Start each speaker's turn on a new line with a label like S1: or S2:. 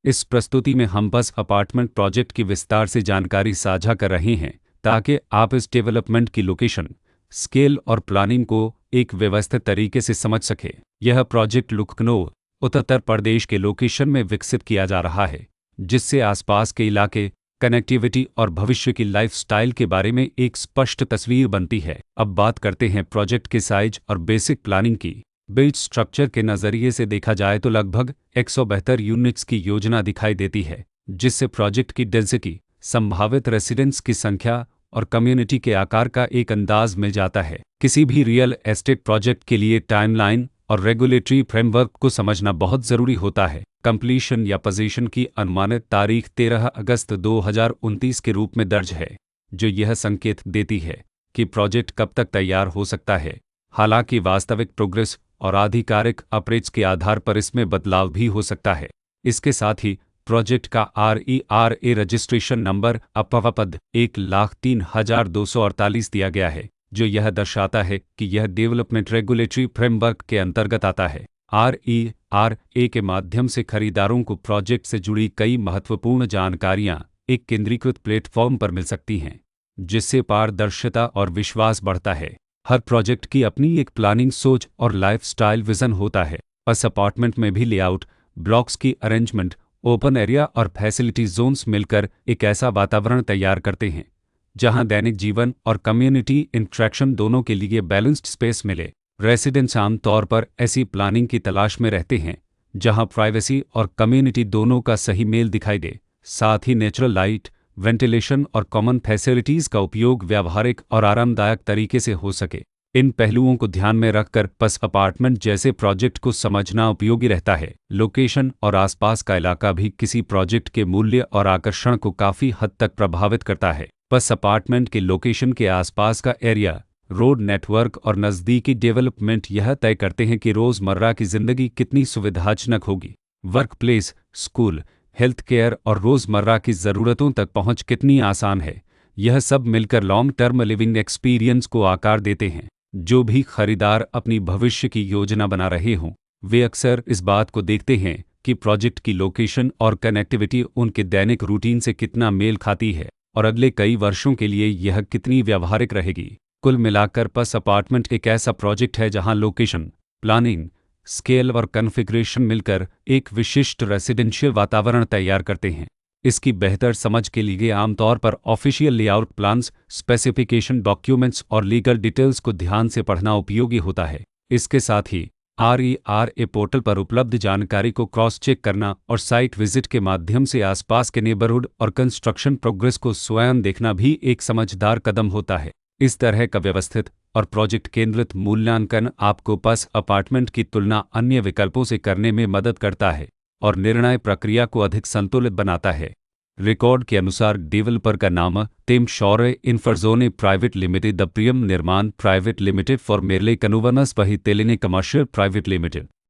S1: इस प्रस्तुति में हम बस अपार्टमेंट प्रोजेक्ट की विस्तार से जानकारी साझा कर रहे हैं ताकि आप इस डेवलपमेंट की लोकेशन, स्केल और प्लानिंग को एक व्यवस्थित तरीके से समझ सकें। यह प्रोजेक्ट लखनऊ, उत्तर प्रदेश के लोकेशन में विकसित किया जा रहा है, जिससे आसपास के इलाके, कनेक्टिविटी और भविष्य की लाइफस्टाइल के बारे में एक स्पष्ट तस्वीर बनती है। अब बात करते हैं प्रोजेक्ट के साइज और बेसिक प्लानिंग की। बिल्ड स्ट्रक्चर के नज़रिए से देखा जाए तो लगभग 172 यूनिट्स की योजना दिखाई देती है, जिससे प्रोजेक्ट की डेंसिटी, संभावित रेसिडेंट्स की संख्या और कम्युनिटी के आकार का एक अंदाज मिल जाता है। किसी भी रियल एस्टेट प्रोजेक्ट के लिए टाइमलाइन और रेगुलेटरी फ्रेमवर्क को समझना बहुत ज़रूरी होता है। कंप्लीशन या पोजीशन की अनुमानित तारीख 13 अगस्त 2029 के रूप में दर्ज है, जो यह संकेत देती है कि प्रोजेक्ट कब तक तैयार हो सकता है। हालांकि वास्तविक प्रोग्रेस और आधिकारिक अपडेट्स के आधार पर इसमें बदलाव भी हो सकता है। इसके साथ ही प्रोजेक्ट का RERA रजिस्ट्रेशन नंबर अपवापद 1,03,248 दिया गया है, जो यह दर्शाता है कि यह डेवलपमेंट रेगुलेटरी फ्रेमवर्क के अंतर्गत आता है। RERA के माध्यम से खरीदारों को प्रोजेक्ट से जुड़ी कई महत्वपूर्ण जानकारियां एक केंद्रीकृत प्लेटफॉर्म पर मिल सकती हैं, जिससे पारदर्शिता और विश्वास बढ़ता है। हर प्रोजेक्ट की अपनी एक प्लानिंग सोच और लाइफस्टाइल विजन होता है। बस अपार्टमेंट में भी लेआउट, ब्लॉक्स की अरेंजमेंट, ओपन एरिया और फैसिलिटी जोन्स मिलकर एक ऐसा वातावरण तैयार करते हैं जहां दैनिक जीवन और कम्युनिटी इंटरेक्शन दोनों के लिए बैलेंस्ड स्पेस मिले। रेसिडेंट्स आमतौर पर ऐसी प्लानिंग की तलाश में रहते हैं जहां प्राइवेसी और कम्युनिटी दोनों का सही मेल दिखाई दे। साथ ही नेचुरल लाइट, वेंटिलेशन और कॉमन फैसिलिटीज़ का उपयोग व्यावहारिक और आरामदायक तरीके से हो सके। इन पहलुओं को ध्यान में रखकर बस अपार्टमेंट जैसे प्रोजेक्ट को समझना उपयोगी रहता है। लोकेशन और आसपास का इलाका भी किसी प्रोजेक्ट के मूल्य और आकर्षण को काफ़ी हद तक प्रभावित करता है। बस अपार्टमेंट के लोकेशन के आसपास का एरिया, रोड नेटवर्क और नज़दीकी डेवलपमेंट यह तय करते हैं कि रोज़मर्रा की ज़िंदगी कितनी सुविधाजनक होगी। Work place, school, health care और रोज़मर्रा की ज़रूरतों तक पहुंच कितनी आसान है। यह सब मिलकर लॉन्ग टर्म लिविंग एक्सपीरियंस को आकार देते हैं। जो भी खरीदार अपनी भविष्य की योजना बना रहे हों, वे अक्सर इस बात को देखते हैं कि प्रोजेक्ट की लोकेशन और कनेक्टिविटी उनके दैनिक रूटीन से कितना मेल खाती है और अगले कई वर्षों के लिए यह कितनी व्यावहारिक रहेगी। कुल मिलाकर बस अपार्टमेंट एक ऐसा प्रोजेक्ट है जहां लोकेशन, प्लानिंग, स्केल और कॉन्फ़िगरेशन मिलकर एक विशिष्ट रेसिडेंशियल वातावरण तैयार करते हैं। इसकी बेहतर समझ के लिए आमतौर पर official layout plans, specification documents और लीगल डिटेल्स को ध्यान से पढ़ना उपयोगी होता है। इसके साथ ही RERA पोर्टल पर उपलब्ध जानकारी को क्रॉस चेक करना और साइट विजिट के माध्यम से आसपास के नेबरहुड और कंस्ट्रक्शन प्रोग्रेस को स्वयं देखना भी एक समझदार कदम होता है। इस तरह का व्यवस्थित और प्रोजेक्ट केंद्रित मूल्यांकन आपको बस अपार्टमेंट की तुलना अन्य विकल्पों से करने में मदद करता है और निर्णय प्रक्रिया को अधिक संतुलित बनाता है। रिकॉर्ड के अनुसार डेवलपर का नाम तेम शौर्य इन्फरजोने प्राइवेट लिमिटेड, द प्रियम निर्माण प्राइवेट लिमिटेड फॉर मेरले कनुवनस वही तेलिने कमर्शियल प्राइवेट लिमिटेड।